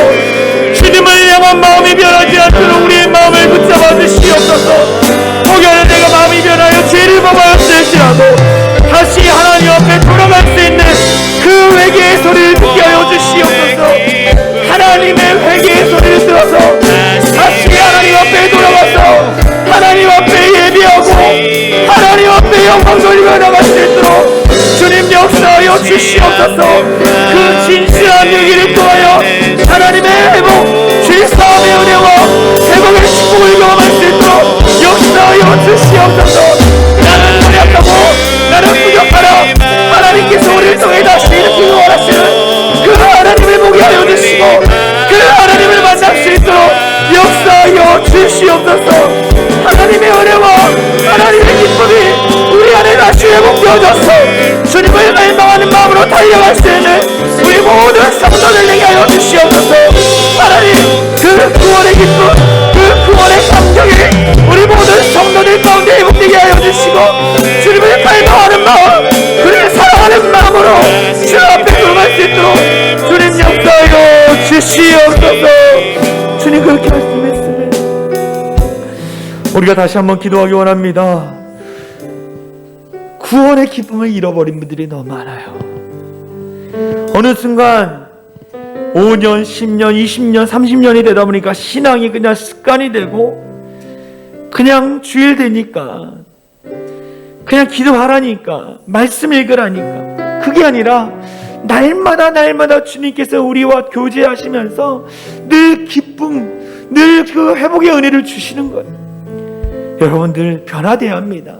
주님을 향한 마음이 변하지 않도록 우리의 마음을 붙잡아 주시옵소서. 혹여나 내가 마음이 변하여 죄를 범하였을지라도 다시 하나님 앞에 돌아갈 수 있는 그 회개의 소리를 듣게 하여 주시옵소서. 하나님의 회개의 소리를 들어서 다시 하나님 앞에 돌아가서 하나님 앞에 예비하고 하나님 앞에 영광 돌리며 나갈 수 있도록 주님 역사하여 주시옵소서. 그 진실한 얘기를 통하여 하나님의 회복, 죄사함의 은혜와 회복의 축복을 경험할 수 있도록 역사하여 주시옵소서. 나는 연약하고 나는 부족하라 하나님께서 우리를 통해 다시 일으키기 원하시는 그 하나님을 보게 하여 주시고 그 하나님을 만날 수 있도록 역사하여 주시옵소서. 하나님의 은혜와 하나님의 기쁨이 우리 안에 다시 회복되어져서 주님을 갈망하는 마음으로 달려갈 수 있는 우리 모든 성도들에게 하여 주시옵소서. 하나님, 그 구원의 기쁨, 그 구원의 감격이 우리 모든 성도들 가운데 회복되게 하여 주시고 주님을 갈망하는 마음, 그를 사랑하는 마음으로 주 앞에 돌아갈 수 있도록 주님 역사하여 주시옵소서. 주님 그렇게 말씀했습니다. 우리가 다시 한번 기도하기 원합니다. 구원의 기쁨을 잃어버린 분들이 너무 많아요. 어느 순간 5년, 10년, 20년, 30년이 되다 보니까 신앙이 그냥 습관이 되고 그냥 주일 되니까 그냥 기도하라니까 말씀 읽으라니까 그게 아니라 날마다 주님께서 우리와 교제하시면서 늘 기쁨, 늘 그 회복의 은혜를 주시는 거예요. 여러분들 변화되어야 합니다.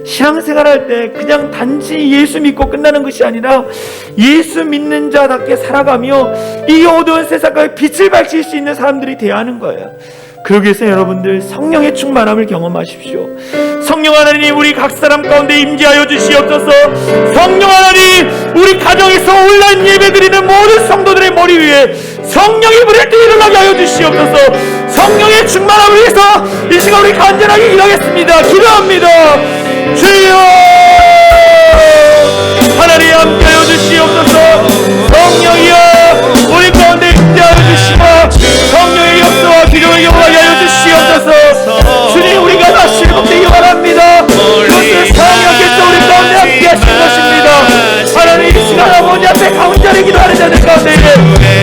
신앙생활할 때 그냥 단지 예수 믿고 끝나는 것이 아니라 예수 믿는 자답게 살아가며 이 어두운 세상에 빛을 밝힐 수 있는 사람들이 되어야 하는 거예요. 그러기 위해서 여러분들 성령의 충만함을 경험하십시오. 성령 하나님, 우리 각 사람 가운데 임재하여 주시옵소서. 성령 하나님, 우리 가정에서 온라인 예배드리는 모든 성도들의 머리 위에 성령이 부릴 때 일어나게 하여 주시옵소서. 성령의 충만함을 위해서 이 시간 우리 간절하게 기도하겠습니다. 기도합니다. 주여 하나님 함께하여 주시옵소서. 성령이여 우리 가운데 임재하여 주시고 성령의 역사와 기도를 경험하게 하여 주시옵소서. 주님, 우리가 다시 회복되기 바랍니다. 그것은 성령께서 우리 가운데 함께 하신 것입니다. 하나님, 이 시간 아버지 앞에 가운데를 기도하는 자들 가운데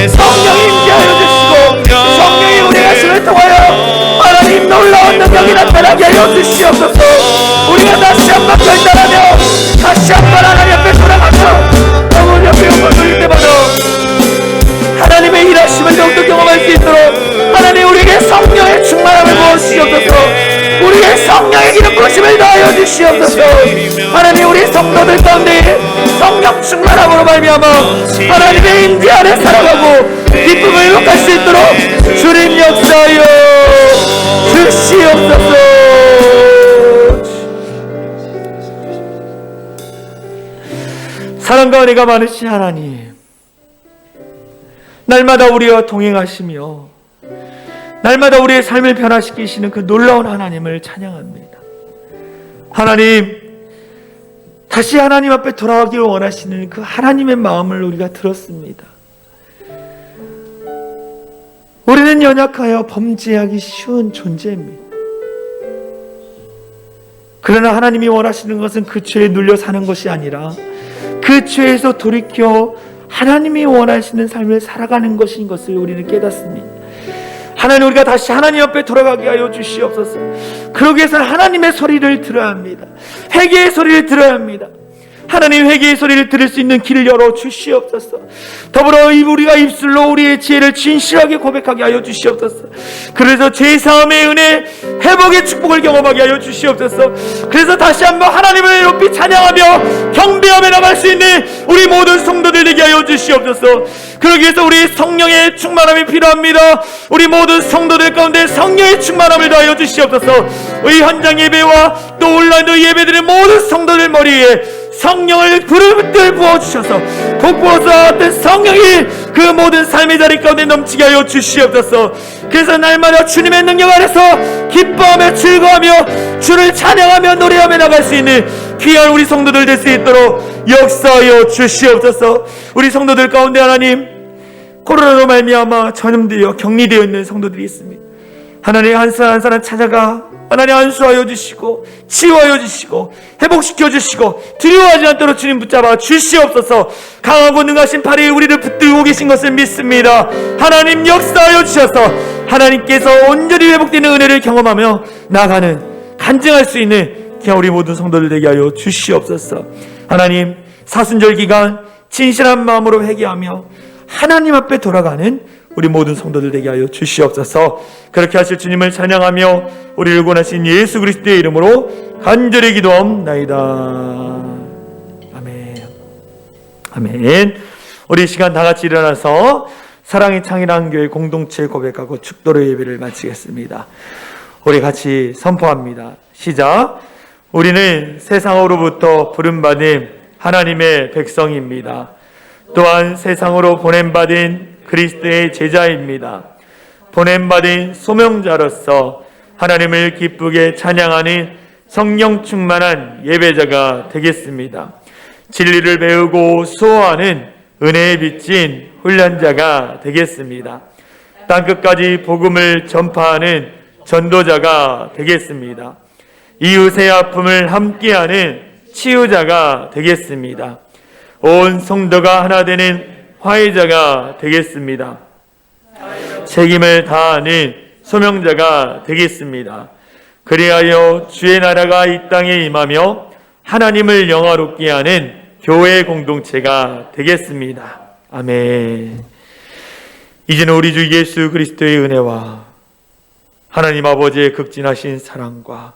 성령이 임재하여 주시고 성령이 우리 가슴을 통하여 하나님 놀라운 능력이 나타나게 하여 주시옵소서. 우리가 다시 한번 결단하며 다시 한번 하나님 앞에 돌아가서 성령 충만함으로 말미암아 하나님의 임재 안에 살아가고 기쁨을 회복할 수 있도록 주님 역사하여 주시옵소서. 사랑과 은혜가 많으신 하나님, 날마다 우리와 동행하시며 날마다 우리의 삶을 변화시키시는 그 놀라운 하나님을 찬양합니다. 하나님, 다시 하나님 앞에 돌아가기를 원하시는 그 하나님의 마음을 우리가 들었습니다. 우리는 연약하여 범죄하기 쉬운 존재입니다. 그러나 하나님이 원하시는 것은 그 죄에 눌려 사는 것이 아니라 그 죄에서 돌이켜 하나님이 원하시는 삶을 살아가는 것인 것을 우리는 깨닫습니다. 하나님, 우리가 다시 하나님 앞에 돌아가게 하여 주시옵소서. 그러기 위해서는 하나님의 소리를 들어야 합니다. 회개의 소리를 들어야 합니다. 하나님, 회개의 소리를 들을 수 있는 길을 열어 주시옵소서. 더불어 우리가 입술로 우리의 지혜를 진실하게 고백하게 하여 주시옵소서. 그래서 죄사함의 은혜, 회복의 축복을 경험하게 하여 주시옵소서. 그래서 다시 한번 하나님을 높이 찬양하며 경배하며 나갈 수 있는 우리 모든 성도들 되게 하여 주시옵소서. 그러기 위해서 우리 성령의 충만함이 필요합니다. 우리 모든 성도들 가운데 성령의 충만함을 더하여 주시옵소서. 이 현장 예배와 또 온라인도 예배드리는 모든 성도들 머리에 성령을 부르듯 부어주셔서 복부어서 어떤 성령이 그 모든 삶의 자리 가운데 넘치게 하여 주시옵소서. 그래서 날마다 주님의 능력 안에서 기뻐하며 즐거워하며 주를 찬양하며 노래하며 나갈 수 있는 귀한 우리 성도들 될 수 있도록 역사하여 주시옵소서. 우리 성도들 가운데 하나님, 코로나로 말미암아 전염되어 격리되어 있는 성도들이 있습니다. 하나님, 한 사람 한 사람 찾아가 하나님 안수하여 주시고 치유하여 주시고 회복시켜 주시고 두려워하지 않도록 주님 붙잡아 주시옵소서. 강하고 능하신 팔이 우리를 붙들고 계신 것을 믿습니다. 하나님, 역사하여 주셔서 하나님께서 온전히 회복되는 은혜를 경험하며 나가는 간증할 수 있는 그냥 우리 모든 성도들 되게 하여 주시옵소서. 하나님, 사순절 기간 진실한 마음으로 회개하며 하나님 앞에 돌아가는 우리 모든 성도들 되게 하여 주시옵소서. 그렇게 하실 주님을 찬양하며 우리를 구원하신 예수 그리스도의 이름으로 간절히 기도하옵나이다. 아멘. 아멘. 우리 이 시간 다 같이 일어나서 사랑의 창이라는 교회 공동체 고백하고 축도로 예배를 마치겠습니다. 우리 같이 선포합니다. 시작. 우리는 세상으로부터 부름받은 하나님의 백성입니다. 또한 세상으로 보냄받은 그리스도의 제자입니다. 보냄받은 소명자로서 하나님을 기쁘게 찬양하는 성령 충만한 예배자가 되겠습니다. 진리를 배우고 수호하는 은혜에 빚진 훈련자가 되겠습니다. 땅끝까지 복음을 전파하는 전도자가 되겠습니다. 이웃의 아픔을 함께하는 치유자가 되겠습니다. 온 성도가 하나 되는 화해자가 되겠습니다. 책임을 다하는 소명자가 되겠습니다. 그리하여 주의 나라가 이 땅에 임하며 하나님을 영화롭게 하는 교회 공동체가 되겠습니다. 아멘. 이제는 우리 주 예수 그리스도의 은혜와 하나님 아버지의 극진하신 사랑과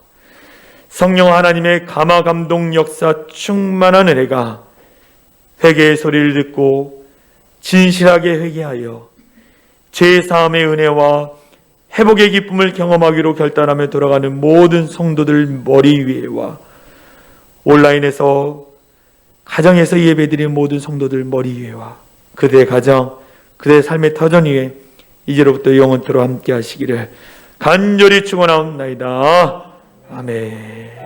성령 하나님의 감화 감동 역사 충만한 은혜가 회개의 소리를 듣고 진실하게 회개하여 죄 사함의 은혜와 회복의 기쁨을 경험하기로 결단하며 돌아가는 모든 성도들 머리 위에와 온라인에서 가정에서 예배드리는 모든 성도들 머리 위에와 그들의 가정, 그들의 삶의 터전 위에 이제로부터 영원토록 함께 하시기를 간절히 축원하옵나이다. 아멘.